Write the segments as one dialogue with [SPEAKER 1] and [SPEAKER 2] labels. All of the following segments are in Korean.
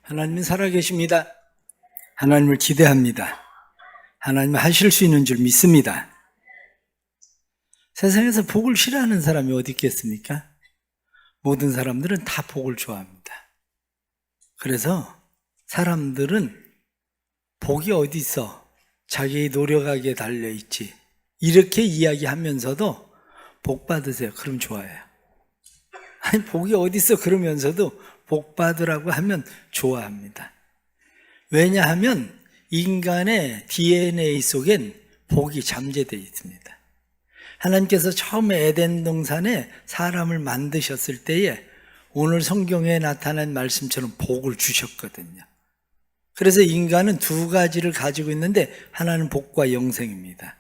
[SPEAKER 1] 하나님은 살아계십니다. 하나님을 기대합니다. 하나님은 하실 수 있는 줄 믿습니다. 세상에서 복을 싫어하는 사람이 어디 있겠습니까? 모든 사람들은 다 복을 좋아합니다. 그래서 사람들은 복이 어디 있어? 자기의 노력하기에 달려있지. 이렇게 이야기하면서도 복 받으세요. 그럼 좋아해요. 아니, 복이 어디 있어? 그러면서도 복 받으라고 하면 좋아합니다. 왜냐하면 인간의 DNA 속엔 복이 잠재되어 있습니다. 하나님께서 처음에 에덴 동산에 사람을 만드셨을 때에 오늘 성경에 나타난 말씀처럼 복을 주셨거든요. 그래서 인간은 두 가지를 가지고 있는데 하나는 복과 영생입니다.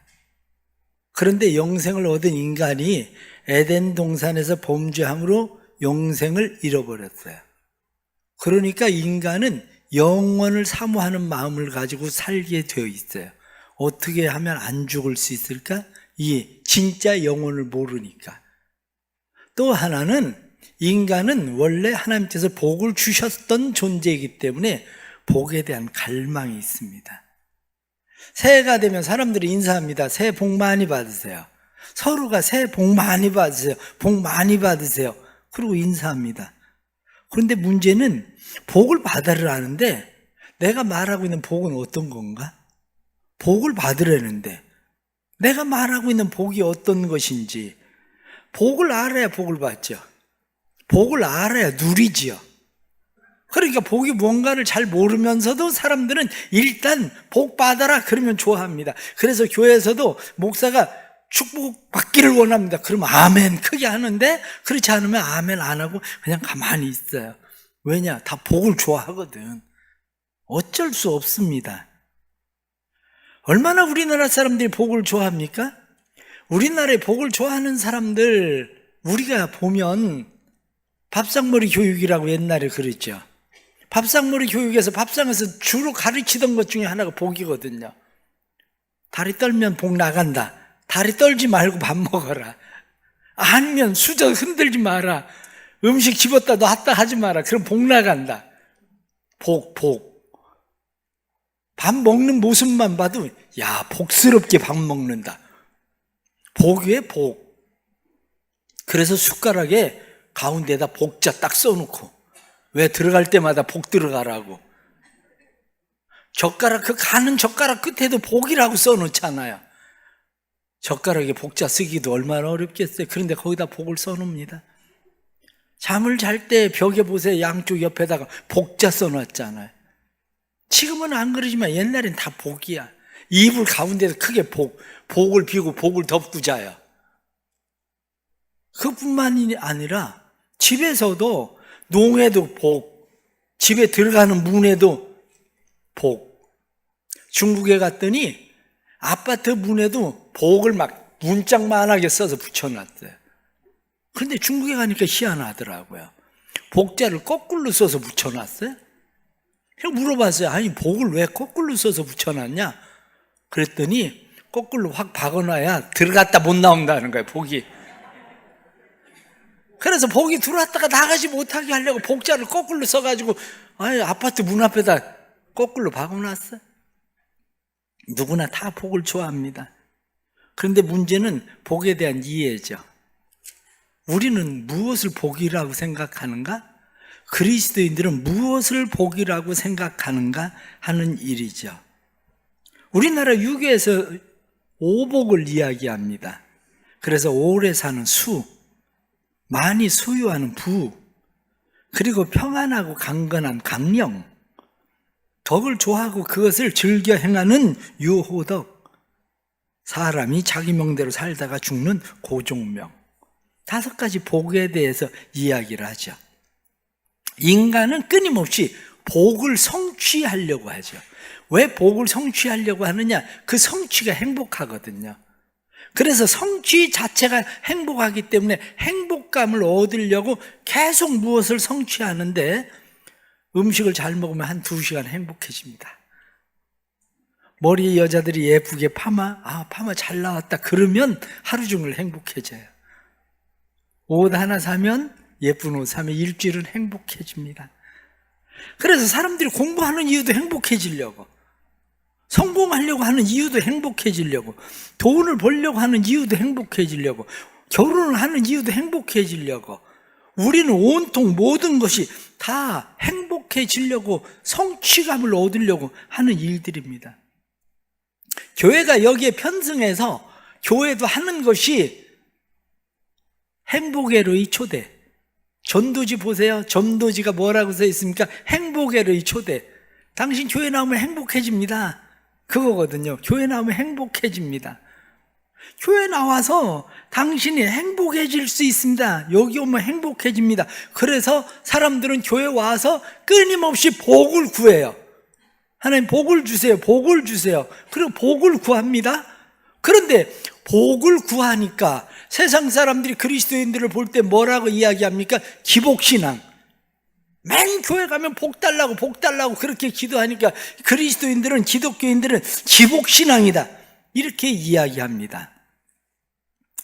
[SPEAKER 1] 그런데 영생을 얻은 인간이 에덴 동산에서 범죄함으로 영생을 잃어버렸어요. 그러니까 인간은 영원을 사모하는 마음을 가지고 살게 되어 있어요. 어떻게 하면 안 죽을 수 있을까? 이 진짜 영혼을 모르니까. 또 하나는 인간은 원래 하나님께서 복을 주셨던 존재이기 때문에 복에 대한 갈망이 있습니다. 새해가 되면 사람들이 인사합니다. 새해 복 많이 받으세요. 서로가 새해 복 많이 받으세요. 복 많이 받으세요. 그리고 인사합니다. 그런데 문제는 복을 받으라는데 내가 말하고 있는 복은 어떤 건가? 복을 받으라는데 내가 말하고 있는 복이 어떤 것인지 복을 알아야 복을 받죠. 복을 알아야 누리지요. 그러니까 복이 뭔가를 잘 모르면서도 사람들은 일단 복 받아라 그러면 좋아합니다. 그래서 교회에서도 목사가 축복 받기를 원합니다. 그러면 아멘 크게 하는데 그렇지 않으면 아멘 안 하고 그냥 가만히 있어요. 왜냐? 다 복을 좋아하거든. 어쩔 수 없습니다. 얼마나 우리나라 사람들이 복을 좋아합니까? 우리나라에 복을 좋아하는 사람들 우리가 보면 밥상머리 교육이라고 옛날에 그랬죠. 밥상머리 교육에서 밥상에서 주로 가르치던 것 중에 하나가 복이거든요. 다리 떨면 복 나간다. 다리 떨지 말고 밥 먹어라. 아니면 수저 흔들지 마라. 음식 집었다 놨다 하지 마라. 그럼 복 나간다. 복. 밥 먹는 모습만 봐도 야 복스럽게 밥 먹는다. 복 위에 복. 그래서 숟가락에 가운데다 복자 딱 써놓고 왜 들어갈 때마다 복 들어가라고. 젓가락 그 가는 젓가락 끝에도 복이라고 써놓잖아요. 젓가락에 복자 쓰기도 얼마나 어렵겠어요. 그런데 거기다 복을 써놓습니다. 잠을 잘 때 벽에 보세요. 양쪽 옆에다가 복자 써놨잖아요. 지금은 안 그러지만 옛날엔 다 복이야. 이불 가운데서 크게 복을 비고 복을 덮고 자요. 그뿐만이 아니라 집에서도 농에도 복, 집에 들어가는 문에도 복. 중국에 갔더니 아파트 문에도 복을 막 문짝만하게 써서 붙여놨어요. 그런데 중국에 가니까 희한하더라고요. 복자를 거꾸로 써서 붙여놨어요. 그래서 물어봤어요. 아니 복을 왜 거꾸로 써서 붙여놨냐? 그랬더니 거꾸로 확 박아놔야 들어갔다 못 나온다는 거예요. 복이. 그래서 복이 들어왔다가 나가지 못하게 하려고 복자를 거꾸로 써가지고 아파트 문 앞에다 거꾸로 박아놨어요. 누구나 다 복을 좋아합니다. 그런데 문제는 복에 대한 이해죠. 우리는 무엇을 복이라고 생각하는가? 그리스도인들은 무엇을 복이라고 생각하는가 하는 일이죠. 우리나라 유교에서 오복을 이야기합니다. 그래서 오래 사는 수, 많이 소유하는 부, 그리고 평안하고 강건한 강령, 덕을 좋아하고 그것을 즐겨 행하는 유호덕, 사람이 자기 명대로 살다가 죽는 고종명. 5가지 복에 대해서 이야기를 하죠. 인간은 끊임없이 복을 성취하려고 하죠. 왜 복을 성취하려고 하느냐? 그 성취가 행복하거든요. 그래서 성취 자체가 행복하기 때문에 행복감을 얻으려고 계속 무엇을 성취하는데 음식을 잘 먹으면 한 2시간 행복해집니다. 머리 여자들이 예쁘게 파마 잘 나왔다 그러면 하루 종일 행복해져요. 옷 하나 사면 예쁜 옷 사면 일주일은 행복해집니다. 그래서 사람들이 공부하는 이유도 행복해지려고, 성공하려고 하는 이유도 행복해지려고, 돈을 벌려고 하는 이유도 행복해지려고, 결혼을 하는 이유도 행복해지려고, 우리는 온통 모든 것이 다 행복해지려고, 성취감을 얻으려고 하는 일들입니다. 교회가 여기에 편승해서 교회도 하는 것이 행복의 초대. 전도지 보세요. 전도지가 뭐라고 써 있습니까? 행복의 초대. 당신 교회 나오면 행복해집니다. 그거거든요. 교회 나오면 행복해집니다. 교회 나와서 당신이 행복해질 수 있습니다. 여기 오면 행복해집니다. 그래서 사람들은 교회 와서 끊임없이 복을 구해요. 하나님 복을 주세요. 복을 주세요. 그리고 복을 구합니다. 그런데 복을 구하니까 세상 사람들이 그리스도인들을 볼 때 뭐라고 이야기합니까? 기복신앙. 맨 교회 가면 복 달라고 복 달라고 그렇게 기도하니까 그리스도인들은, 기독교인들은 기복신앙이다, 이렇게 이야기합니다.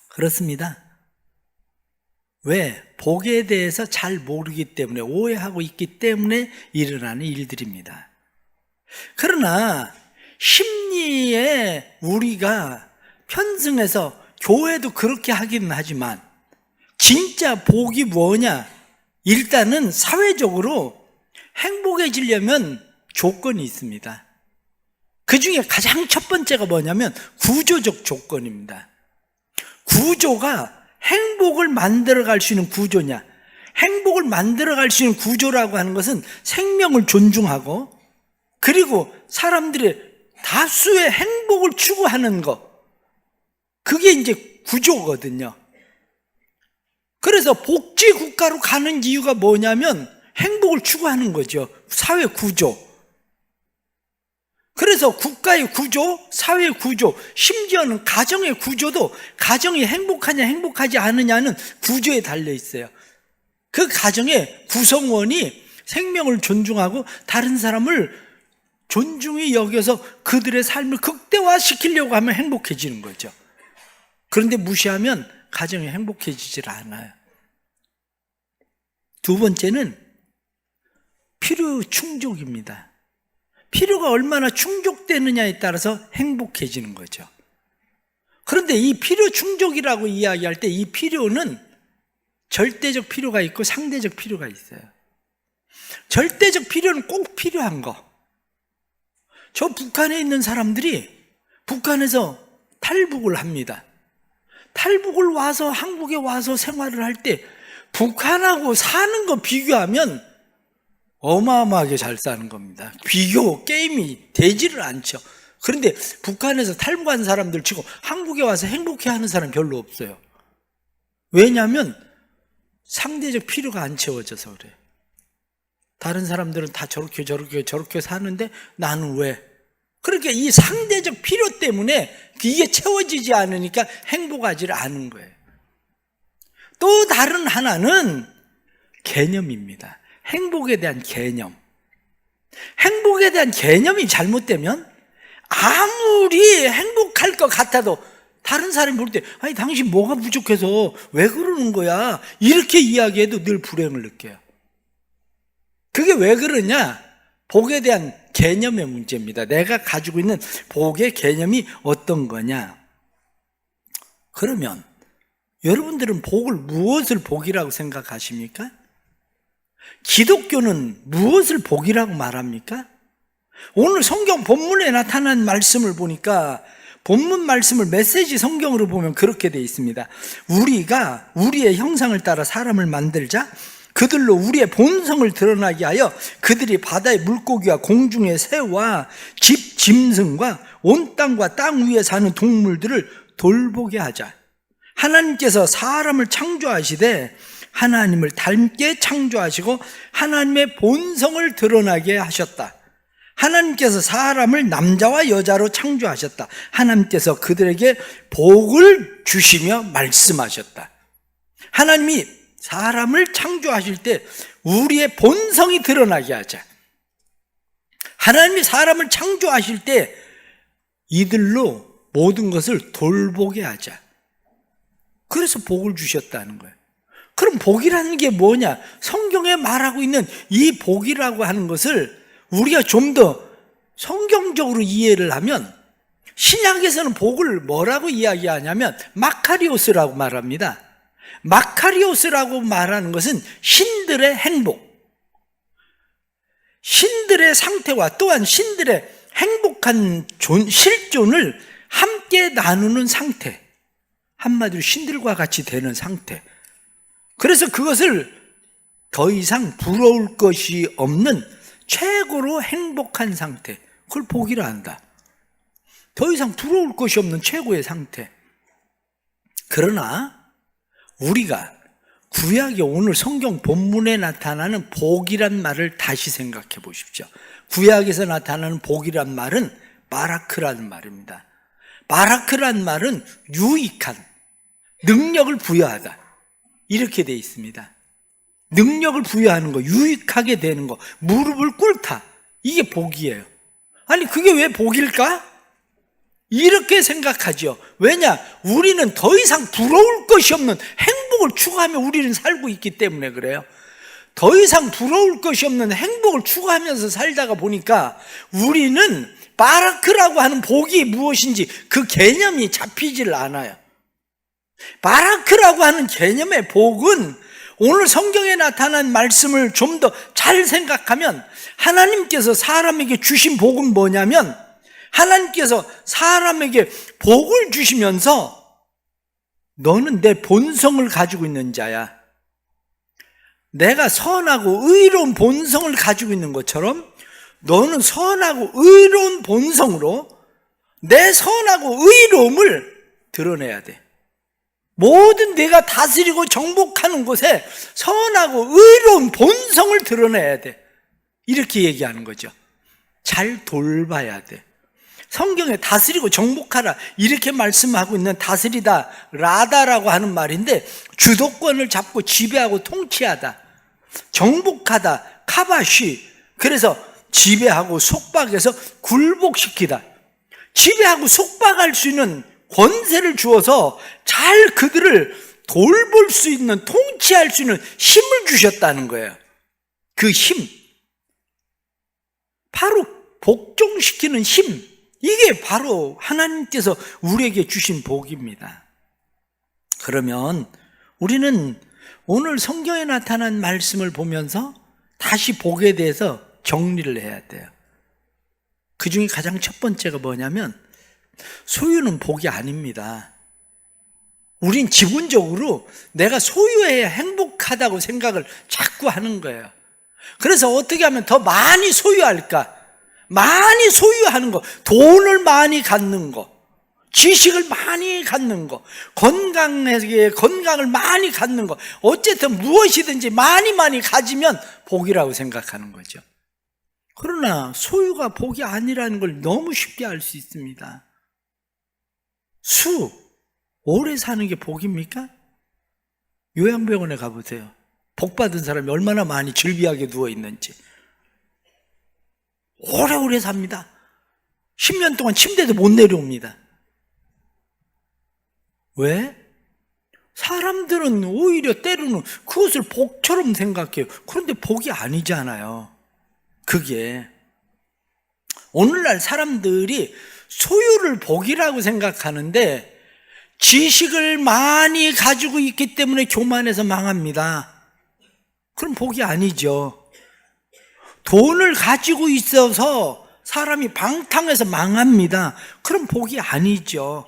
[SPEAKER 1] 그렇습니다. 왜? 복에 대해서 잘 모르기 때문에, 오해하고 있기 때문에 일어나는 일들입니다. 그러나 심리에 우리가 편승해서 교회도 그렇게 하기는 하지만 진짜 복이 뭐냐? 일단은 사회적으로 행복해지려면 조건이 있습니다. 그 중에 가장 첫 번째가 뭐냐면 구조적 조건입니다. 구조가 행복을 만들어갈 수 있는 구조냐? 행복을 만들어갈 수 있는 구조라고 하는 것은 생명을 존중하고, 그리고 사람들의 다수의 행복을 추구하는 것, 그게 이제 구조거든요. 그래서 복지국가로 가는 이유가 뭐냐면 행복을 추구하는 거죠. 사회 구조. 그래서 국가의 구조, 사회 구조, 심지어는 가정의 구조도 가정이 행복하냐 행복하지 않느냐는 구조에 달려 있어요. 그 가정의 구성원이 생명을 존중하고 다른 사람을 존중히 여겨서 그들의 삶을 극대화시키려고 하면 행복해지는 거죠. 그런데 무시하면 가정이 행복해지질 않아요. 두 번째는 필요 충족입니다. 필요가 얼마나 충족되느냐에 따라서 행복해지는 거죠. 그런데 이 필요 충족이라고 이야기할 때 이 필요는 절대적 필요가 있고 상대적 필요가 있어요. 절대적 필요는 꼭 필요한 거. 저 북한에 있는 사람들이 북한에서 탈북을 합니다. 탈북을 와서 한국에 와서 생활을 할 때 북한하고 사는 거 비교하면 어마어마하게 잘 사는 겁니다. 비교 게임이 되지를 않죠. 그런데 북한에서 탈북한 사람들 치고 한국에 와서 행복해하는 사람 별로 없어요. 왜냐하면 상대적 필요가 안 채워져서 그래요. 다른 사람들은 다 저렇게 사는데 나는 왜? 그렇게 이 상대적 필요 때문에 이게 채워지지 않으니까 행복하지 않은 거예요. 또 다른 하나는 개념입니다. 행복에 대한 개념. 행복에 대한 개념이 잘못되면 아무리 행복할 것 같아도 다른 사람이 볼 때 아니 당신 뭐가 부족해서 왜 그러는 거야? 이렇게 이야기해도 늘 불행을 느껴요. 그게 왜 그러냐? 복에 대한 개념의 문제입니다. 내가 가지고 있는 복의 개념이 어떤 거냐? 그러면 여러분들은 복을 무엇을 복이라고 생각하십니까? 기독교는 무엇을 복이라고 말합니까? 오늘 성경 본문에 나타난 말씀을 보니까 본문 말씀을 메시지 성경으로 보면 그렇게 되어 있습니다. 우리가 우리의 형상을 따라 사람을 만들자 그들로 우리의 본성을 드러나게 하여 그들이 바다의 물고기와 공중의 새와 집 짐승과 온 땅과 땅 위에 사는 동물들을 돌보게 하자. 하나님께서 사람을 창조하시되 하나님을 닮게 창조하시고 하나님의 본성을 드러나게 하셨다. 하나님께서 사람을 남자와 여자로 창조하셨다. 하나님께서 그들에게 복을 주시며 말씀하셨다. 하나님이 사람을 창조하실 때 우리의 본성이 드러나게 하자. 하나님이 사람을 창조하실 때 이들로 모든 것을 돌보게 하자. 그래서 복을 주셨다는 거예요. 그럼 복이라는 게 뭐냐? 성경에 말하고 있는 이 복이라고 하는 것을 우리가 좀 더 성경적으로 이해를 하면, 신약에서는 복을 뭐라고 이야기하냐면 마카리오스라고 말합니다. 마카리오스라고 말하는 것은 신들의 행복, 신들의 상태와 또한 신들의 행복한 실존을 함께 나누는 상태, 한마디로 신들과 같이 되는 상태. 그래서 그것을 더 이상 부러울 것이 없는 최고로 행복한 상태, 그걸 복이라 한다. 더 이상 부러울 것이 없는 최고의 상태. 그러나 우리가 구약의 오늘 성경 본문에 나타나는 복이란 말을 다시 생각해 보십시오. 구약에서 나타나는 복이란 말은 바라크라는 말입니다. 바라크라는 말은 유익한, 능력을 부여하다, 이렇게 되어 있습니다. 능력을 부여하는 거, 유익하게 되는 거, 무릎을 꿇다, 이게 복이에요. 아니 그게 왜 복일까? 이렇게 생각하죠. 왜냐? 우리는 더 이상 부러울 것이 없는 행복을 추구하며 우리는 살고 있기 때문에 그래요. 더 이상 부러울 것이 없는 행복을 추구하면서 살다가 보니까 우리는 바라크라고 하는 복이 무엇인지 그 개념이 잡히질 않아요. 바라크라고 하는 개념의 복은 오늘 성경에 나타난 말씀을 좀 더 잘 생각하면, 하나님께서 사람에게 주신 복은 뭐냐면, 하나님께서 사람에게 복을 주시면서 너는 내 본성을 가지고 있는 자야, 내가 선하고 의로운 본성을 가지고 있는 것처럼 너는 선하고 의로운 본성으로 내 선하고 의로움을 드러내야 돼. 모든 내가 다스리고 정복하는 곳에 선하고 의로운 본성을 드러내야 돼. 이렇게 얘기하는 거죠. 잘 돌봐야 돼. 성경에 다스리고 정복하라 이렇게 말씀하고 있는 다스리다, 라다라고 하는 말인데, 주도권을 잡고 지배하고 통치하다, 정복하다, 카바시. 그래서 지배하고 속박해서 굴복시키다, 지배하고 속박할 수 있는 권세를 주어서 잘 그들을 돌볼 수 있는, 통치할 수 있는 힘을 주셨다는 거예요. 그 힘, 바로 복종시키는 힘, 이게 바로 하나님께서 우리에게 주신 복입니다. 그러면 우리는 오늘 성경에 나타난 말씀을 보면서 다시 복에 대해서 정리를 해야 돼요. 그 중에 가장 첫 번째가 뭐냐면, 소유는 복이 아닙니다. 우린 기본적으로 내가 소유해야 행복하다고 생각을 자꾸 하는 거예요. 그래서 어떻게 하면 더 많이 소유할까? 많이 소유하는 거, 돈을 많이 갖는 거, 지식을 많이 갖는 거, 건강을 많이 갖는 거, 어쨌든 무엇이든지 많이 가지면 복이라고 생각하는 거죠. 그러나 소유가 복이 아니라는 걸 너무 쉽게 알 수 있습니다. 오래 사는 게 복입니까? 요양병원에 가보세요. 복 받은 사람이 얼마나 많이 즐비하게 누워있는지. 오래오래 삽니다. 10년 동안 침대도 못 내려옵니다. 왜? 사람들은 오히려 때로는 그것을 복처럼 생각해요. 그런데 복이 아니잖아요. 그게 오늘날 사람들이 소유를 복이라고 생각하는데, 지식을 많이 가지고 있기 때문에 교만해서 망합니다. 그럼 복이 아니죠. 돈을 가지고 있어서 사람이 방탕해서 망합니다. 그럼 복이 아니죠.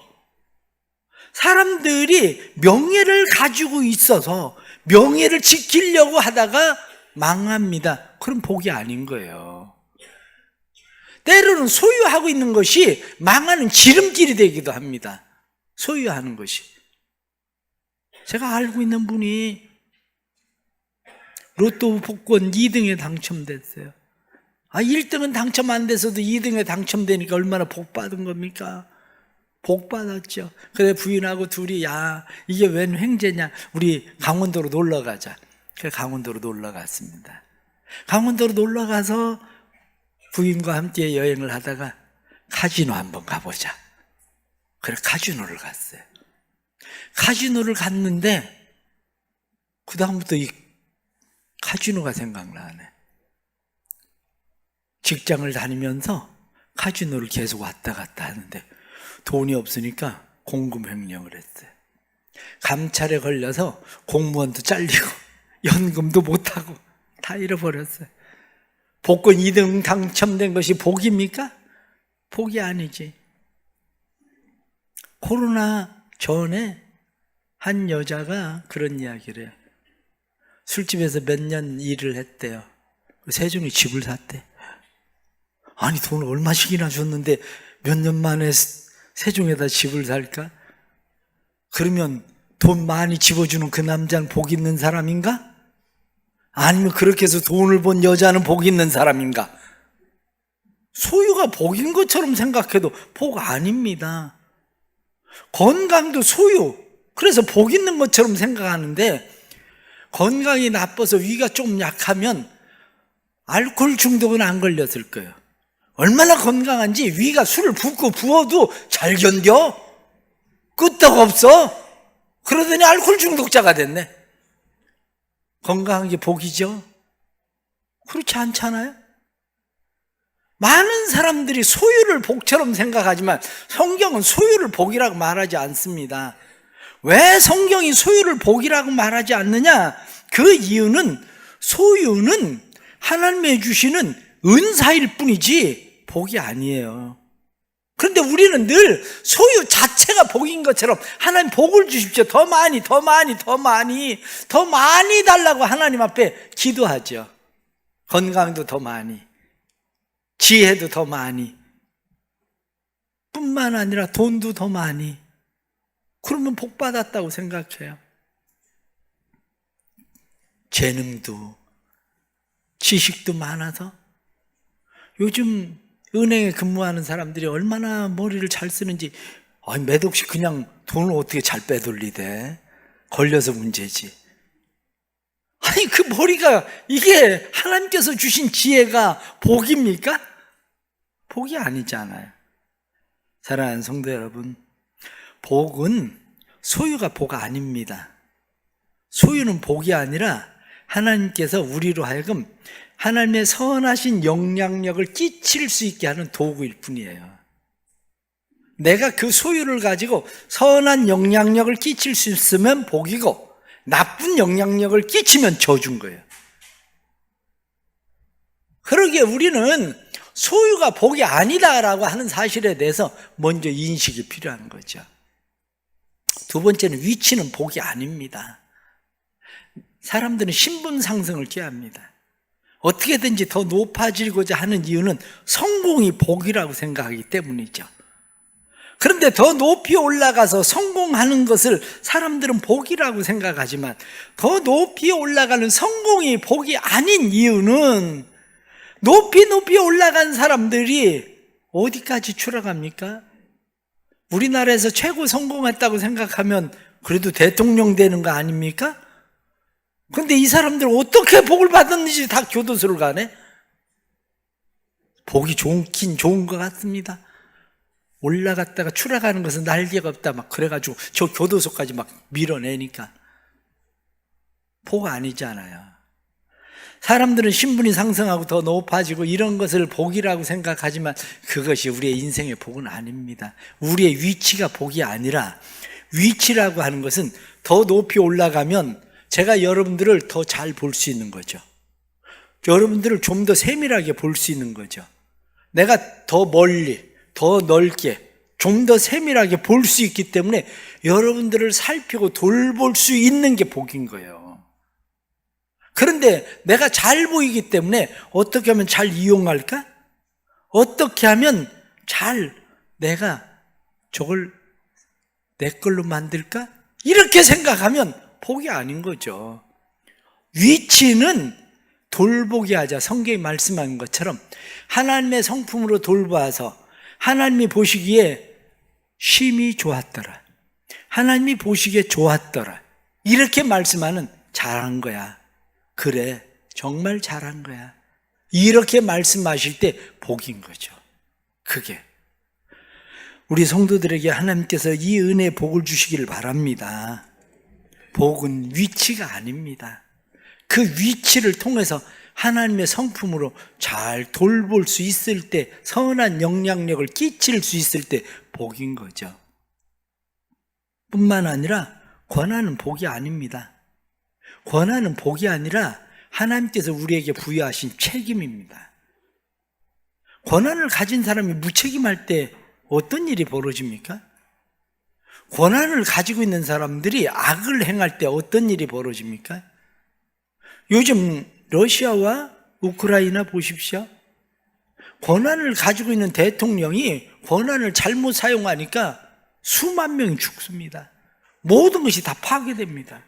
[SPEAKER 1] 사람들이 명예를 가지고 있어서 명예를 지키려고 하다가 망합니다. 그럼 복이 아닌 거예요. 때로는 소유하고 있는 것이 망하는 지름길이 되기도 합니다. 소유하는 것이. 제가 알고 있는 분이 로또 복권 2등에 당첨됐어요. 1등은 당첨 안 돼서도 2등에 당첨되니까 얼마나 복 받은 겁니까? 복 받았죠. 그래 부인하고 둘이, 야, 이게 웬 횡재냐, 우리 강원도로 놀러 가자. 그래 강원도로 놀러 갔습니다. 강원도로 놀러 가서 부인과 함께 여행을 하다가 카지노 한번 가보자. 그래 카지노를 갔어요. 카지노를 갔는데 그 다음부터 이 카지노가 생각나네. 직장을 다니면서 카지노를 계속 왔다 갔다 하는데 돈이 없으니까 공금횡령을 했어요. 감찰에 걸려서 공무원도 잘리고 연금도 못하고 다 잃어버렸어요. 복권 2등 당첨된 것이 복입니까? 복이 아니지. 코로나 전에 한 여자가 그런 이야기를 해요. 술집에서 몇 년 일을 했대요. 세종이 집을 샀대. 아니 돈을 얼마씩이나 줬는데 몇 년 만에 세종에다 집을 살까? 그러면 돈 많이 집어주는 그 남자는 복 있는 사람인가? 아니면 그렇게 해서 돈을 번 여자는 복 있는 사람인가? 소유가 복인 것처럼 생각해도 복 아닙니다. 건강도 소유, 그래서 복 있는 것처럼 생각하는데 건강이 나빠서 위가 좀 약하면 알코올 중독은 안 걸렸을 거예요. 얼마나 건강한지 위가 술을 붓고 부어도 잘 견뎌? 끄떡 없어? 그러더니 알코올 중독자가 됐네. 건강한 게 복이죠? 그렇지 않잖아요? 많은 사람들이 소유를 복처럼 생각하지만 성경은 소유를 복이라고 말하지 않습니다. 왜 성경이 소유를 복이라고 말하지 않느냐? 그 이유는 소유는 하나님이 주시는 은사일 뿐이지 복이 아니에요. 그런데 우리는 늘 소유 자체가 복인 것처럼 하나님 복을 주십시오. 더 많이 달라고 하나님 앞에 기도하죠. 건강도 더 많이, 지혜도 더 많이, 뿐만 아니라 돈도 더 많이. 그러면 복 받았다고 생각해요. 재능도, 지식도 많아서. 요즘 은행에 근무하는 사람들이 얼마나 머리를 잘 쓰는지. 몇 억씩 그냥 돈을 어떻게 잘 빼돌리대? 걸려서 문제지. 아니 그 머리가, 이게 하나님께서 주신 지혜가 복입니까? 복이 아니잖아요. 사랑하는 성도 여러분, 복은 소유가 복 아닙니다. 소유는 복이 아니라 하나님께서 우리로 하여금 하나님의 선하신 영향력을 끼칠 수 있게 하는 도구일 뿐이에요. 내가 그 소유를 가지고 선한 영향력을 끼칠 수 있으면 복이고 나쁜 영향력을 끼치면 저주인 거예요. 그러기에 우리는 소유가 복이 아니다라고 하는 사실에 대해서 먼저 인식이 필요한 거죠. 두 번째는 위치는 복이 아닙니다. 사람들은 신분 상승을 꾀합니다. 어떻게든지 더 높아지고자 하는 이유는 성공이 복이라고 생각하기 때문이죠. 그런데 더 높이 올라가서 성공하는 것을 사람들은 복이라고 생각하지만 더 높이 올라가는 성공이 복이 아닌 이유는 높이 올라간 사람들이 어디까지 추락합니까? 우리나라에서 최고 성공했다고 생각하면 그래도 대통령 되는 거 아닙니까? 근데 이 사람들 어떻게 복을 받았는지 다 교도소를 가네? 복이 좋긴 좋은 것 같습니다. 올라갔다가 추락하는 것은 날개가 없다 막 그래가지고 저 교도소까지 막 밀어내니까 복 아니잖아요. 사람들은 신분이 상승하고 더 높아지고 이런 것을 복이라고 생각하지만 그것이 우리의 인생의 복은 아닙니다. 우리의 위치가 복이 아니라 위치라고 하는 것은 더 높이 올라가면 제가 여러분들을 더 잘 볼 수 있는 거죠. 여러분들을 좀 더 세밀하게 볼 수 있는 거죠. 내가 더 멀리, 더 넓게, 좀 더 세밀하게 볼 수 있기 때문에 여러분들을 살피고 돌볼 수 있는 게 복인 거예요. 그런데 내가 잘 보이기 때문에 어떻게 하면 잘 이용할까? 어떻게 하면 잘 내가 저걸 내 걸로 만들까? 이렇게 생각하면 복이 아닌 거죠. 위치는 돌보게 하자. 성경이 말씀한 것처럼 하나님의 성품으로 돌봐서 하나님이 보시기에 심히 좋았더라. 하나님이 보시기에 좋았더라. 이렇게 말씀하는 잘한 거야. 그래, 정말 잘한 거야. 이렇게 말씀하실 때 복인 거죠. 그게. 우리 성도들에게 하나님께서 이 은혜의 복을 주시기를 바랍니다. 복은 위치가 아닙니다. 그 위치를 통해서 하나님의 성품으로 잘 돌볼 수 있을 때, 선한 영향력을 끼칠 수 있을 때 복인 거죠. 뿐만 아니라 권한은 복이 아닙니다. 권한은 복이 아니라 하나님께서 우리에게 부여하신 책임입니다. 권한을 가진 사람이 무책임할 때 어떤 일이 벌어집니까? 권한을 가지고 있는 사람들이 악을 행할 때 어떤 일이 벌어집니까? 요즘 러시아와 우크라이나 보십시오. 권한을 가지고 있는 대통령이 권한을 잘못 사용하니까 수만 명이 죽습니다. 모든 것이 다 파괴됩니다.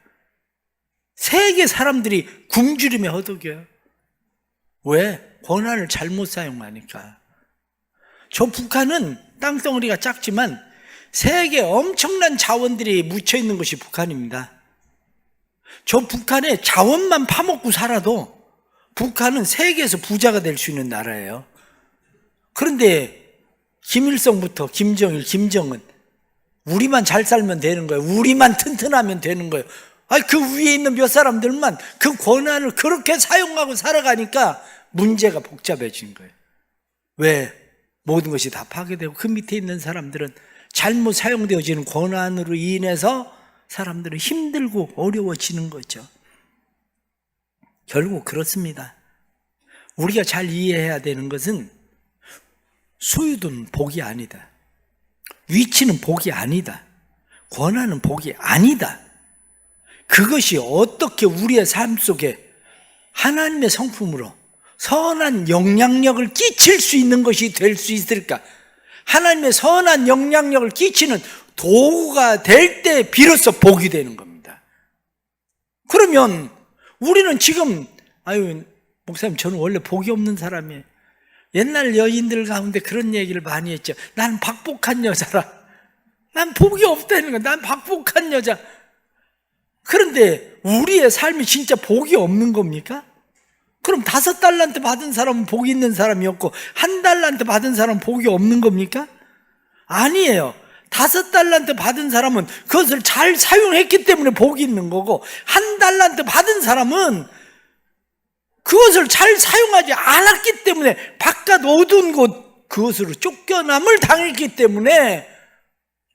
[SPEAKER 1] 세계 사람들이 굶주림에 허덕여요. 왜? 권한을 잘못 사용하니까. 저 북한은 땅덩어리가 작지만 세계 엄청난 자원들이 묻혀있는 것이 북한입니다. 저 북한의 자원만 파먹고 살아도 북한은 세계에서 부자가 될 수 있는 나라예요. 그런데 김일성부터 김정일, 김정은 우리만 잘 살면 되는 거예요. 우리만 튼튼하면 되는 거예요. 아니, 그 위에 있는 몇 사람들만 그 권한을 그렇게 사용하고 살아가니까 문제가 복잡해진 거예요. 왜? 모든 것이 다 파괴되고 그 밑에 있는 사람들은 잘못 사용되어지는 권한으로 인해서 사람들은 힘들고 어려워지는 거죠. 결국 그렇습니다. 우리가 잘 이해해야 되는 것은 소유는 복이 아니다. 위치는 복이 아니다. 권한은 복이 아니다. 그것이 어떻게 우리의 삶 속에 하나님의 성품으로 선한 영향력을 끼칠 수 있는 것이 될 수 있을까? 하나님의 선한 영향력을 끼치는 도구가 될 때 비로소 복이 되는 겁니다. 그러면 우리는 지금, 아유, 목사님, 저는 원래 복이 없는 사람이에요. 옛날 여인들 가운데 그런 얘기를 많이 했죠. 난 박복한 여자라. 난 복이 없다는 거야. 난 박복한 여자. 그런데 우리의 삶이 진짜 복이 없는 겁니까? 그럼 5달란트 받은 사람은 복이 있는 사람이었고 1달란트 받은 사람은 복이 없는 겁니까? 아니에요. 5달란트 받은 사람은 그것을 잘 사용했기 때문에 복이 있는 거고 1달란트 받은 사람은 그것을 잘 사용하지 않았기 때문에 바깥 어두운 곳 그것으로 쫓겨남을 당했기 때문에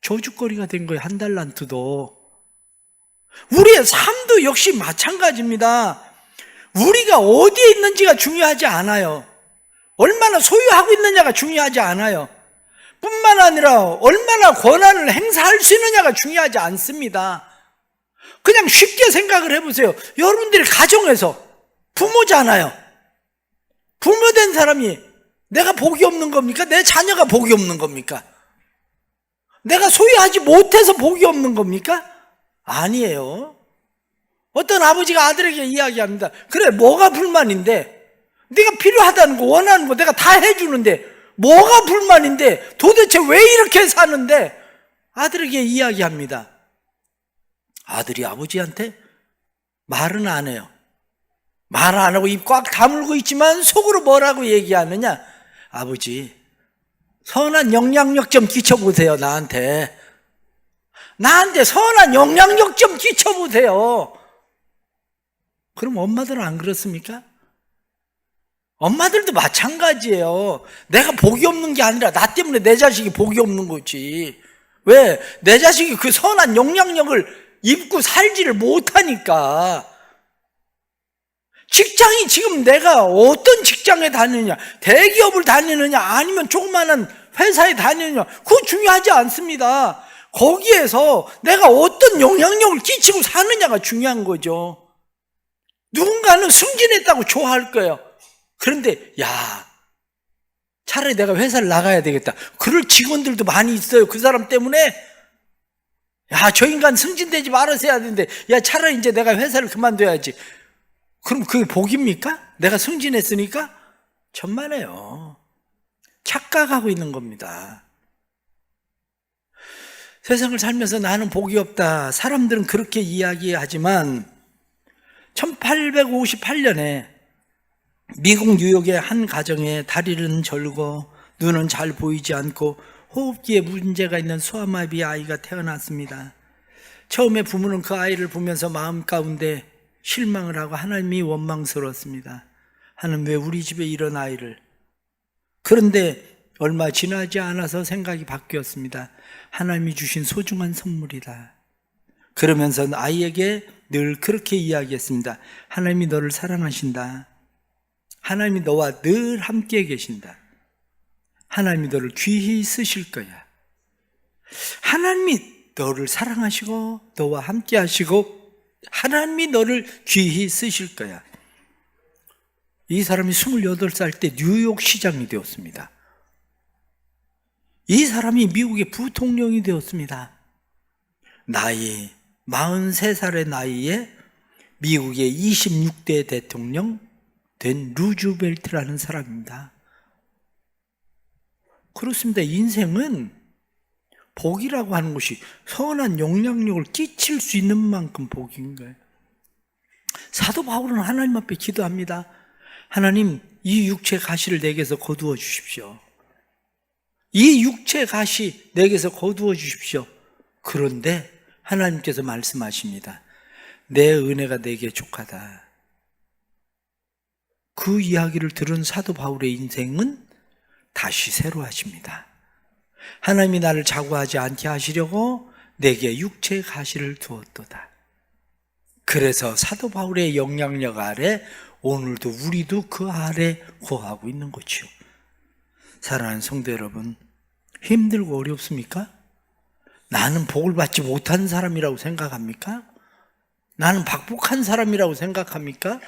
[SPEAKER 1] 저주거리가 된 거예요. 1달란트도. 우리의 삶도 역시 마찬가지입니다. 우리가 어디에 있는지가 중요하지 않아요. 얼마나 소유하고 있느냐가 중요하지 않아요. 뿐만 아니라 얼마나 권한을 행사할 수 있느냐가 중요하지 않습니다. 그냥 쉽게 생각을 해보세요. 여러분들이 가정에서 부모잖아요. 부모 된 사람이 내가 복이 없는 겁니까? 내 자녀가 복이 없는 겁니까? 내가 소유하지 못해서 복이 없는 겁니까? 아니에요. 어떤 아버지가 아들에게 이야기합니다. 그래, 뭐가 불만인데? 네가 필요하다는 거, 원하는 거 내가 다 해주는데 뭐가 불만인데? 도대체 왜 이렇게 사는데? 아들에게 이야기합니다. 아들이 아버지한테 말은 안 해요. 말 안 하고 입 꽉 다물고 있지만 속으로 뭐라고 얘기하느냐? 아버지, 선한 영향력 좀 끼쳐보세요. 나한테 선한 영향력 좀 끼쳐보세요. 그럼 엄마들은 안 그렇습니까? 엄마들도 마찬가지예요. 내가 복이 없는 게 아니라 나 때문에 내 자식이 복이 없는 거지. 왜? 내 자식이 그 선한 영향력을 입고 살지를 못하니까. 직장이 지금 내가 어떤 직장에 다니느냐, 대기업을 다니느냐 아니면 조그마한 회사에 다니느냐, 그거 중요하지 않습니다. 거기에서 내가 어떤 영향력을 끼치고 사느냐가 중요한 거죠. 누군가는 승진했다고 좋아할 거예요. 그런데 차라리 내가 회사를 나가야 되겠다. 그럴 직원들도 많이 있어요. 그 사람 때문에 저 인간 승진되지 말아서 해야 되는데 차라리 이제 내가 회사를 그만둬야지. 그럼 그게 복입니까? 내가 승진했으니까? 천만에요. 착각하고 있는 겁니다. 세상을 살면서 나는 복이 없다. 사람들은 그렇게 이야기하지만 1858년에 미국 뉴욕의 한 가정에 다리는 절고 눈은 잘 보이지 않고 호흡기에 문제가 있는 소아마비 아이가 태어났습니다. 처음에 부모는 그 아이를 보면서 마음 가운데 실망을 하고 하나님이 원망스러웠습니다. 하나님 왜 우리 집에 이런 아이를. 그런데 얼마 지나지 않아서 생각이 바뀌었습니다. 하나님이 주신 소중한 선물이다. 그러면서 아이에게 늘 그렇게 이야기했습니다. 하나님이 너를 사랑하신다. 하나님이 너와 늘 함께 계신다. 하나님이 너를 귀히 쓰실 거야. 하나님이 너를 사랑하시고 너와 함께 하시고 하나님이 너를 귀히 쓰실 거야. 이 사람이 28살 때 뉴욕 시장이 되었습니다. 이 사람이 미국의 부통령이 되었습니다. 나이 43살의 나이에 미국의 26대 대통령 된 루즈벨트라는 사람입니다. 그렇습니다. 인생은 복이라고 하는 것이 선한 영향력을 끼칠 수 있는 만큼 복인 거예요. 사도 바울은 하나님 앞에 기도합니다. 하나님, 이 육체 가시를 내게서 거두어 주십시오. 이 육체 가시 내게서 거두어 주십시오. 그런데 하나님께서 말씀하십니다. 내 은혜가 내게 족하다. 그 이야기를 들은 사도 바울의 인생은 다시 새로 하십니다. 하나님이 나를 자고하지 않게 하시려고 내게 육체의 가시를 두었도다. 그래서 사도 바울의 영향력 아래 오늘도 우리도 그 아래 거하고 있는 거지요. 사랑하는 성도 여러분, 힘들고 어렵습니까? 나는 복을 받지 못한 사람이라고 생각합니까? 나는 박복한 사람이라고 생각합니까?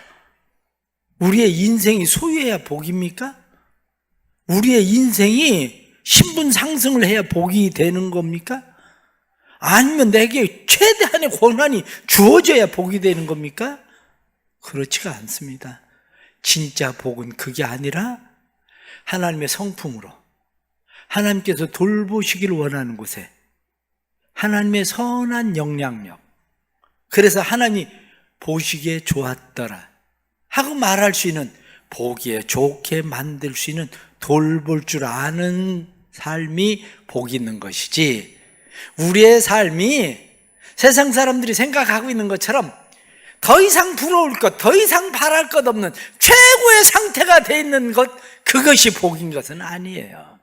[SPEAKER 1] 우리의 인생이 소유해야 복입니까? 우리의 인생이 신분 상승을 해야 복이 되는 겁니까? 아니면 내게 최대한의 권한이 주어져야 복이 되는 겁니까? 그렇지가 않습니다. 진짜 복은 그게 아니라 하나님의 성품으로 하나님께서 돌보시기를 원하는 곳에 하나님의 선한 영향력, 그래서 하나님이 보시기에 좋았더라 하고 말할 수 있는, 보기에 좋게 만들 수 있는, 돌볼 줄 아는 삶이 복 있는 것이지, 우리의 삶이 세상 사람들이 생각하고 있는 것처럼 더 이상 부러울 것, 더 이상 바랄 것 없는 최고의 상태가 돼 있는 것, 그것이 복인 것은 아니에요.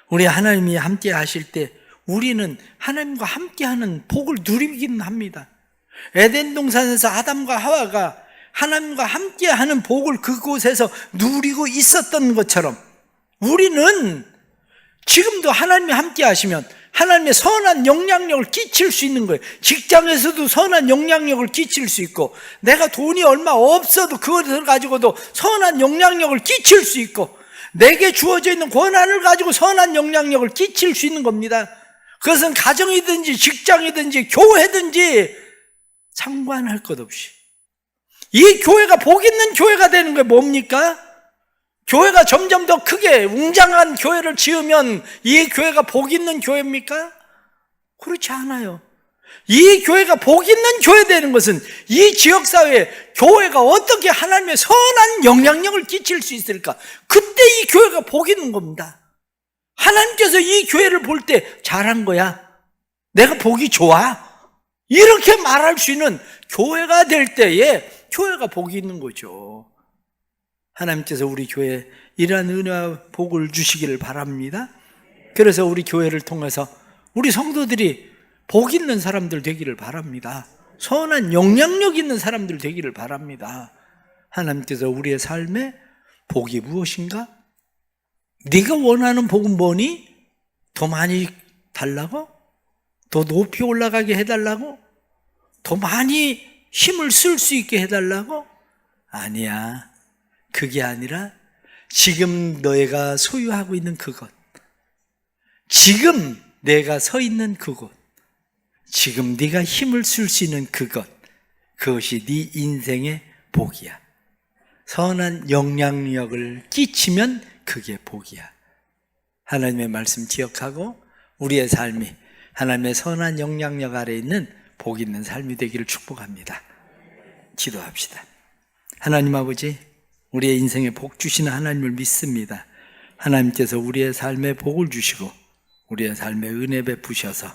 [SPEAKER 1] 우리 하나님이 함께 하실 때 우리는 하나님과 함께하는 복을 누리긴 합니다. 에덴 동산에서 아담과 하와가 하나님과 함께하는 복을 그곳에서 누리고 있었던 것처럼 우리는 지금도 하나님이 함께 하시면 하나님의 선한 영향력을 끼칠 수 있는 거예요. 직장에서도 선한 영향력을 끼칠 수 있고, 내가 돈이 얼마 없어도 그것을 가지고도 선한 영향력을 끼칠 수 있고, 내게 주어져 있는 권한을 가지고 선한 영향력을 끼칠 수 있는 겁니다. 그것은 가정이든지 직장이든지 교회든지 상관할 것 없이 이 교회가 복 있는 교회가 되는 게 뭡니까? 교회가 점점 더 크게 웅장한 교회를 지으면 이 교회가 복 있는 교회입니까? 그렇지 않아요. 이 교회가 복 있는 교회 되는 것은 이 지역사회에 교회가 어떻게 하나님의 선한 영향력을 끼칠 수 있을까? 그때 이 교회가 복 있는 겁니다. 하나님께서 이 교회를 볼 때 잘한 거야, 내가 복이 좋아, 이렇게 말할 수 있는 교회가 될 때에 교회가 복이 있는 거죠. 하나님께서 우리 교회에 이러한 은혜와 복을 주시기를 바랍니다. 그래서 우리 교회를 통해서 우리 성도들이 복 있는 사람들 되기를 바랍니다. 선한 영향력 있는 사람들 되기를 바랍니다. 하나님께서 우리의 삶에 복이 무엇인가? 네가 원하는 복은 뭐니? 더 많이 달라고? 더 높이 올라가게 해달라고? 더 많이 힘을 쓸 수 있게 해달라고? 아니야. 그게 아니라 지금 너희가 소유하고 있는 그것, 지금 내가 서 있는 그곳, 지금 네가 힘을 쓸 수 있는 그것, 그것이 네 인생의 복이야. 선한 영향력을 끼치면 그게 복이야. 하나님의 말씀 기억하고 우리의 삶이 하나님의 선한 영향력 아래 있는 복 있는 삶이 되기를 축복합니다. 기도합시다. 하나님 아버지, 우리의 인생에 복 주시는 하나님을 믿습니다. 하나님께서 우리의 삶에 복을 주시고 우리의 삶에 은혜 베푸셔서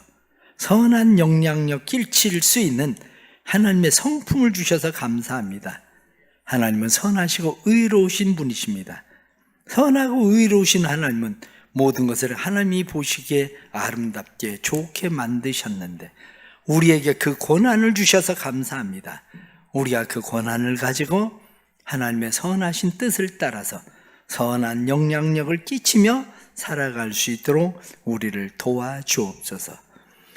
[SPEAKER 1] 선한 영향력 끼칠 수 있는 하나님의 성품을 주셔서 감사합니다. 하나님은 선하시고 의로우신 분이십니다. 선하고 의로우신 하나님은 모든 것을 하나님이 보시기에 아름답게 좋게 만드셨는데 우리에게 그 권한을 주셔서 감사합니다. 우리가 그 권한을 가지고 하나님의 선하신 뜻을 따라서 선한 영향력을 끼치며 살아갈 수 있도록 우리를 도와주옵소서.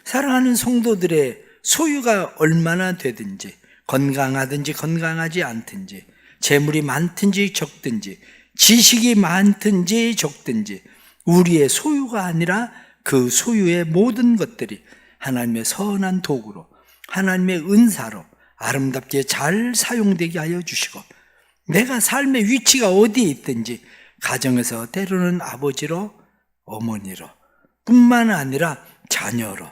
[SPEAKER 1] 사랑하는 성도들의 소유가 얼마나 되든지, 건강하든지 건강하지 않든지, 재물이 많든지 적든지, 지식이 많든지 적든지, 우리의 소유가 아니라 그 소유의 모든 것들이 하나님의 선한 도구로, 하나님의 은사로 아름답게 잘 사용되게 하여 주시고, 내가 삶의 위치가 어디에 있든지 가정에서 때로는 아버지로, 어머니로 뿐만 아니라 자녀로,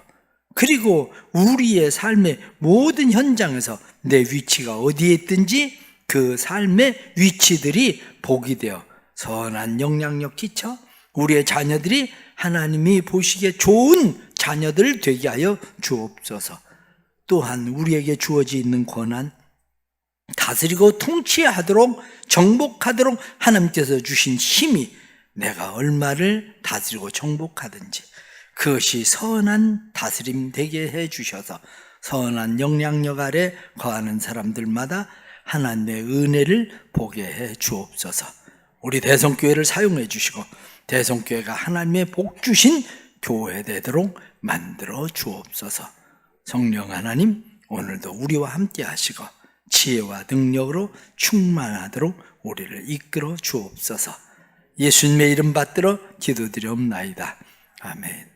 [SPEAKER 1] 그리고 우리의 삶의 모든 현장에서 내 위치가 어디에 있든지 그 삶의 위치들이 복이 되어 선한 영향력 끼쳐 우리의 자녀들이 하나님이 보시기에 좋은 자녀들 되게 하여 주옵소서. 또한 우리에게 주어져 있는 권한, 다스리고 통치하도록 정복하도록 하나님께서 주신 힘이 내가 얼마를 다스리고 정복하든지 그것이 선한 다스림 되게 해 주셔서 선한 영향력 아래 거하는 사람들마다 하나님의 은혜를 보게 해 주옵소서. 우리 대성교회를 사용해 주시고 대성교회가 하나님의 복 주신 교회 되도록 만들어 주옵소서. 성령 하나님, 오늘도 우리와 함께 하시고 지혜와 능력으로 충만하도록 우리를 이끌어 주옵소서. 예수님의 이름 받들어 기도드리옵나이다. 아멘.